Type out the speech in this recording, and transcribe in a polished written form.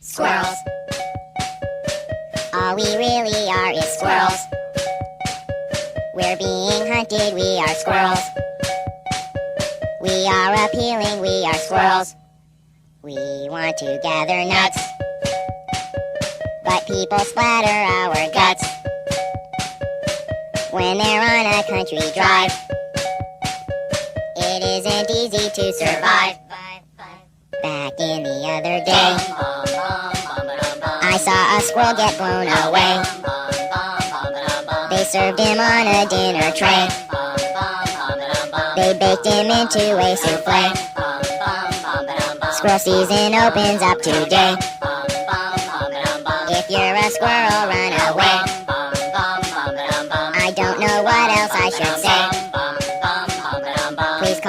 Squirrels. All we really are is squirrels. We're being hunted, we are squirrels. We are appealing, we are squirrels. We want to gather nuts, but people splatter our guts when they're on a country drive. It isn't easy to survive. Back in the other day, I saw a squirrel get blown away. They served him on a dinner tray. They baked him into a souffle. Squirrel season opens up today. If you're a squirrel, run away. I don't know what else I should say.